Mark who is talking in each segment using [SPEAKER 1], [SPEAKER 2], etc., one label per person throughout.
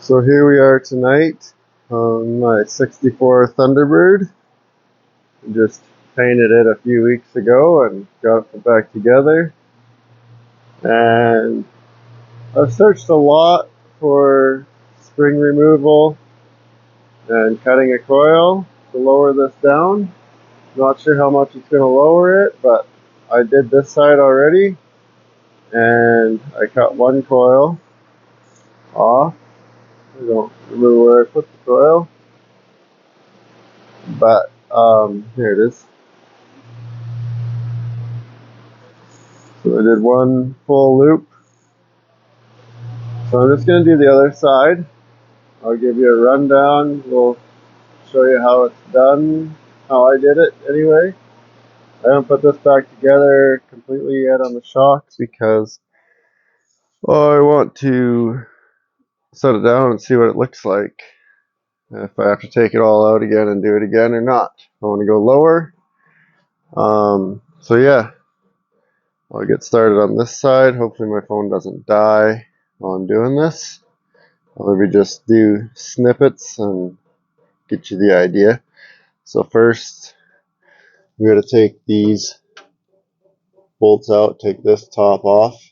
[SPEAKER 1] So here we are tonight on my 64 Thunderbird. Just painted it a few weeks ago and got it back together. And I've searched a lot for spring removal and cutting a coil to lower this down. Not sure how much it's going to lower it, but I did this side already. And I cut one coil off. I don't remember where I put the coil, but here it is. So I did one full loop. So I'm just going to do the other side. I'll give you a rundown. We'll show you how it's done, how I did it anyway. I haven't put this back together completely yet on the shock because I want to set it down and see what it looks like. If I have to take it all out again and do it again or not. I want to go lower. So yeah, I'll get started on this side. Hopefully my phone doesn't die while I'm doing this. I'll maybe just do snippets and get you the idea. So first, we got to take these bolts out, take this top off.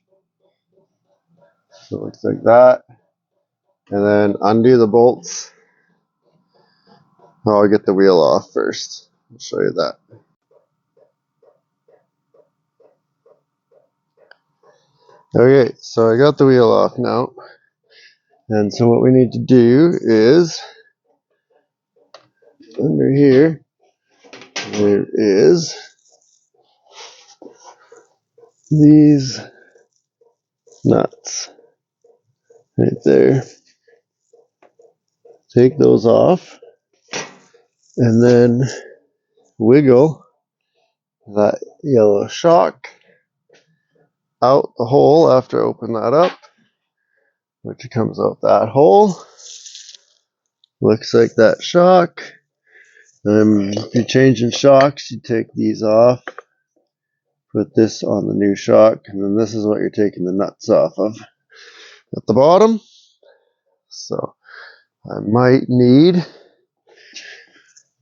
[SPEAKER 1] So it looks like that. And then undo the bolts. I'll get the wheel off first. I'll show you that. Okay, so I got the wheel off now. And so what we need to do is, under here, there is these nuts right there. Take those off and then wiggle that yellow shock out the hole after I open that up, which comes out that hole. Looks like that shock. If you're changing shocks, you take these off, put this on the new shock, and then this is what you're taking the nuts off of at the bottom. So I might need,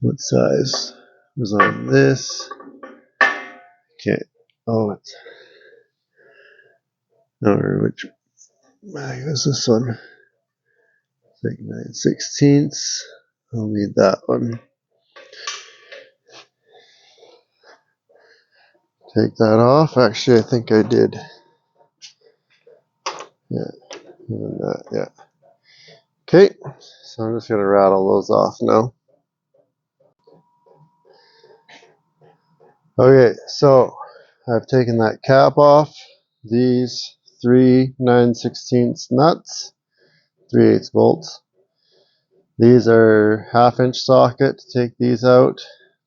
[SPEAKER 1] what size was on this? Okay, oh, it's, I don't remember which bag was this one. It's like 9/16. I'll need that one. Take that off. Actually, I think I did. Yeah, and that, yeah. Okay, so I'm just gonna rattle those off now. Okay, so I've taken that cap off. These 3 9/16 nuts, 3/8 bolts. These are 1/2-inch socket to take these out.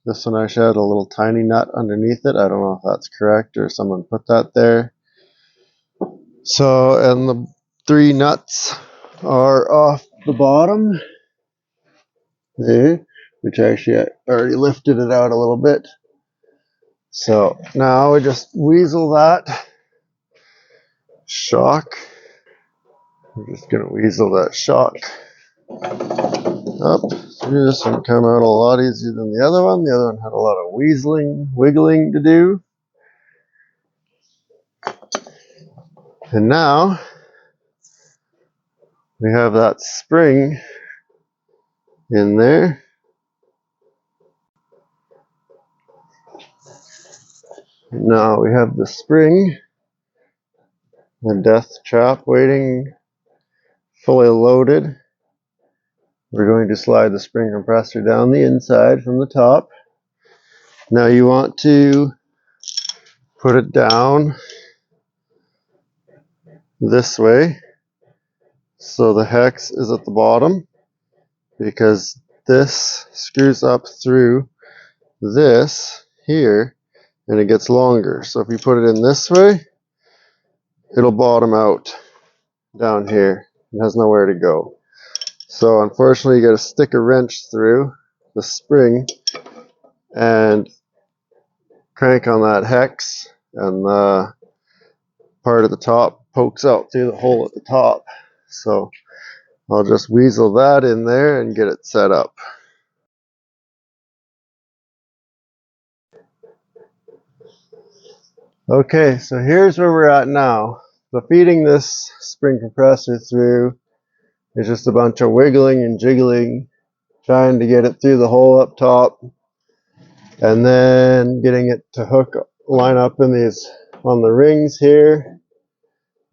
[SPEAKER 1] This one actually had a little tiny nut underneath it. I don't know if that's correct or someone put that there. So, and the 3 nuts are off the bottom there, which actually I already lifted it out a little bit. So now we just weasel that shock. We're just going to weasel that shock up through. This one come out a lot easier than the other one. The other one had a lot of wiggling to do. And now we have that spring in there. Now we have the spring, the death trap waiting, fully loaded. We're going to slide the spring compressor down the inside from the top. Now you want to put it down this way so the hex is at the bottom, because this screws up through this here and it gets longer. So if you put it in this way, it'll bottom out down here. It has nowhere to go. So unfortunately, you got to stick a wrench through the spring and crank on that hex, and the part of the top pokes out through the hole at the top. So I'll just weasel that in there and get it set up. Okay, so here's where we're at now. So feeding this spring compressor through is just a bunch of wiggling and jiggling, trying to get it through the hole up top, and then getting it to line up in these, on the rings here.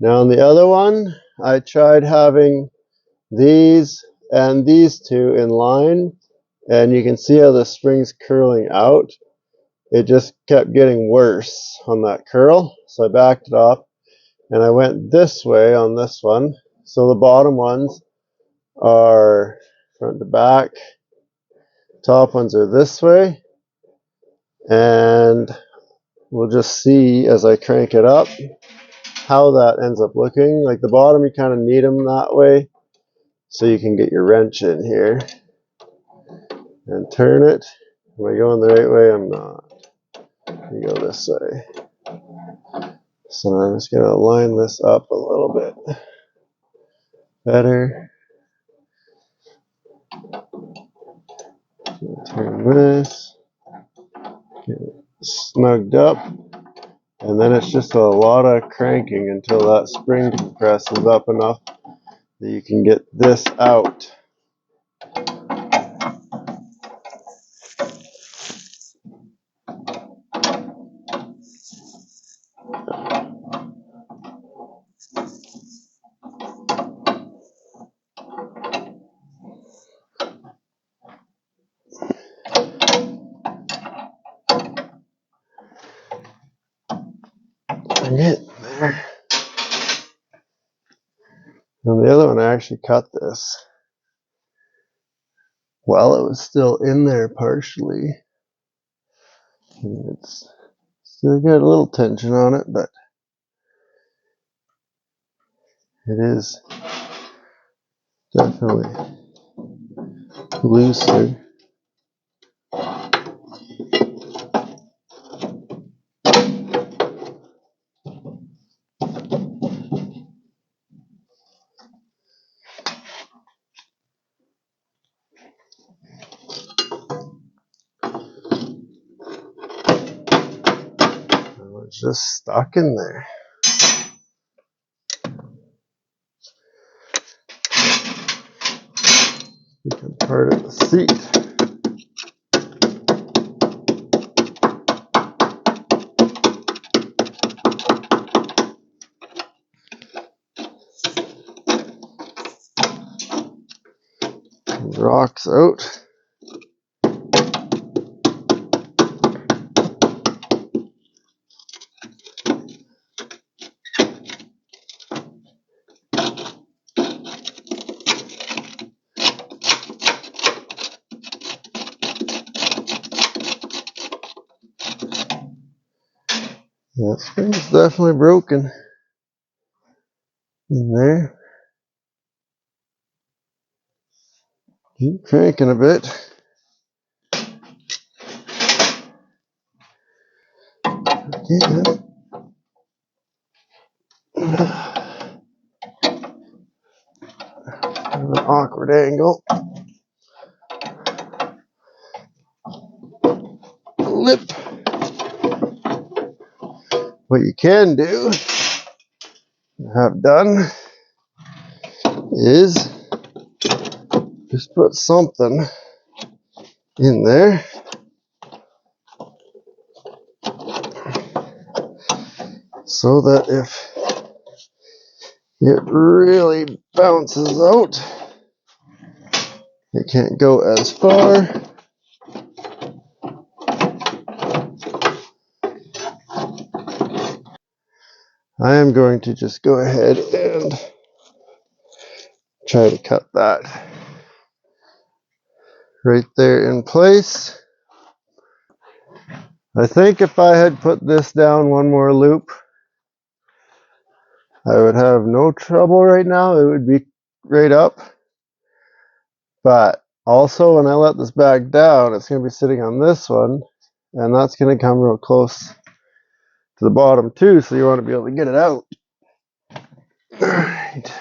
[SPEAKER 1] Now on the other one, I tried having these and these two in line, and you can see how the spring's curling out. It just kept getting worse on that curl, so I backed it off and I went this way on this one. So the bottom ones are front to back, top ones are this way, and we'll just see as I crank it up how that ends up looking. Like the bottom, you kind of need them that way so you can get your wrench in here and turn it. Am I going the right way? I'm not. You go this way. So I'm just going to line this up a little bit better. Turn this, get it snugged up, and then it's just a lot of cranking until that spring compresses up enough that you can get this out. Bring it there. And the other one, I actually cut this while it was still in there partially. And it's still got a little tension on it, but it is definitely looser. It's just stuck in there. Become part of the seat. Rocks out. That spring's definitely broken in there. Keep cranking a bit. Yeah. An awkward angle. Lip. What you can do, have done, is just put something in there so that if it really bounces out, it can't go as far. I am going to just go ahead and try to cut that right there in place. I think if I had put this down one more loop, I would have no trouble right now. It would be right up. But also when I let this back down, it's going to be sitting on this one, and that's going to come real close to the bottom too, so you want to be able to get it out. Alright.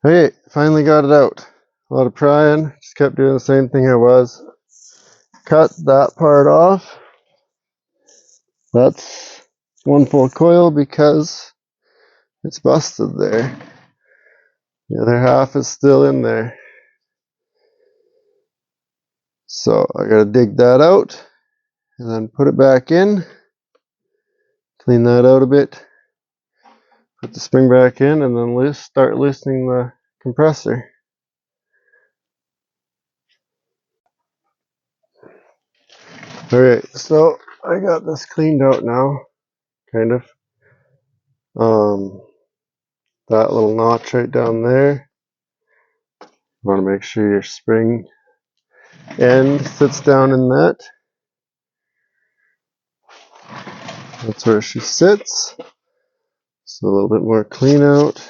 [SPEAKER 1] Okay, finally got it out. A lot of prying, just kept doing the same thing I was. Cut that part off. That's one full coil because it's busted there. The other half is still in there. So I gotta dig that out and then put it back in. Clean that out a bit. Put the spring back in and then start loosening the compressor. Alright, so I got this cleaned out now, kind of. That little notch right down there. You want to make sure your spring end sits down in that. That's where she sits. So a little bit more clean out.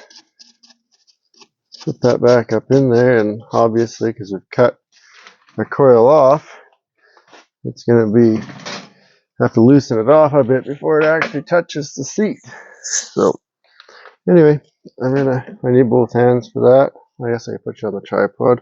[SPEAKER 1] Put that back up in there, and obviously, because we've cut the coil off, it's going to be have to loosen it off a bit before it actually touches the seat. So anyway, I need both hands for that. I guess I can put you on the tripod.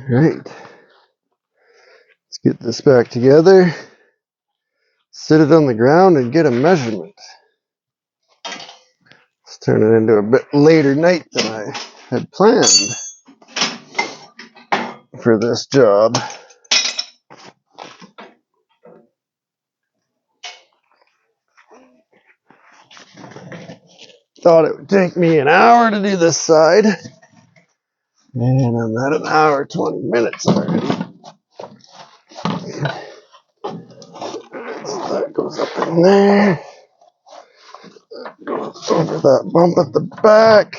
[SPEAKER 1] Alright, let's get this back together, sit it on the ground, and get a measurement. Let's turn it into a bit later night than I had planned for this job. Thought it would take me an hour to do this side, and I'm at an hour 20 minutes already. So that goes up in there, that goes over that bump at the back,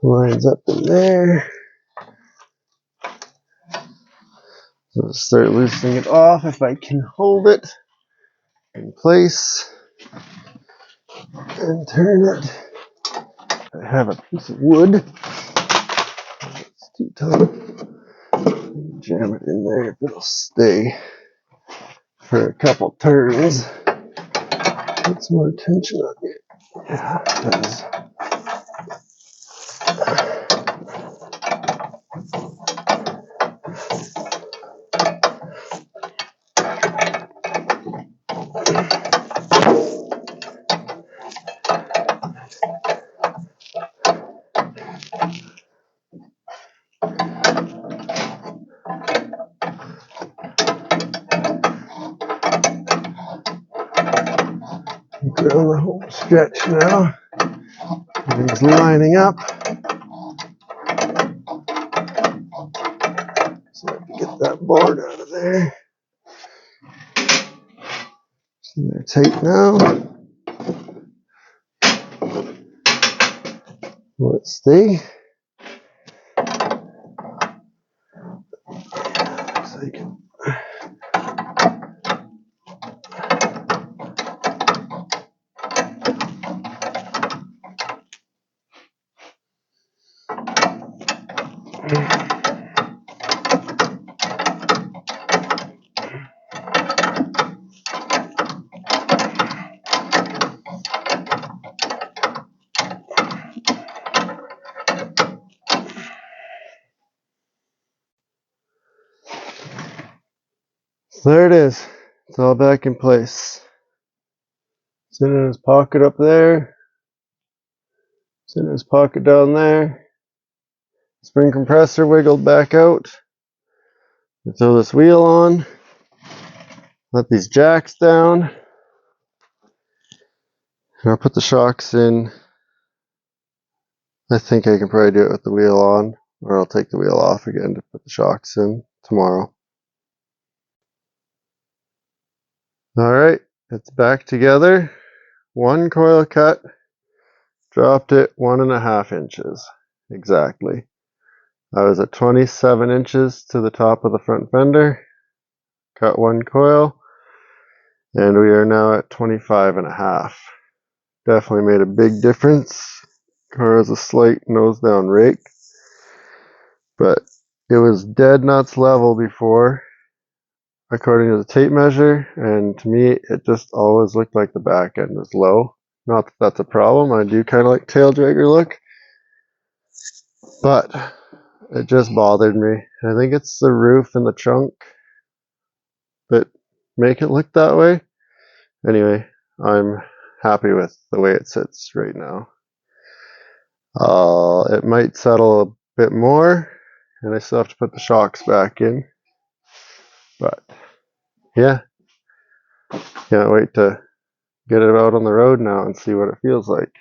[SPEAKER 1] lines up in there. So I'll start loosening it off if I can hold it in place and turn it. I have a piece of wood. It's too tough. Jam it in there if it'll stay for a couple turns. Get some more tension on it. Yeah, it does. Go the home stretch now. Everything's lining up. So I have to get that board out of there. So there tight now. Will it stay? Looks like it. So there it is. It's all back in place. It's in his pocket up there. It's in his pocket down there. Spring compressor wiggled back out. Throw this wheel on. Let these jacks down. And I'll put the shocks in. I think I can probably do it with the wheel on, or I'll take the wheel off again to put the shocks in tomorrow. Alright, it's back together. One coil cut. Dropped it 1.5 inches. Exactly. I was at 27 inches to the top of the front fender. Cut one coil. And we are now at 25.5. Definitely made a big difference. Car has a slight nose down rake, but it was dead nuts level before according to the tape measure, and to me it just always looked like the back end was low. Not that that's a problem, I do kind of like tail dragger look, but it just bothered me. I think it's the roof and the trunk that make it look that way. Anyway, I'm happy with the way it sits right now. It might settle a bit more, and I still have to put the shocks back in. But yeah, can't wait to get it out on the road now and see what it feels like.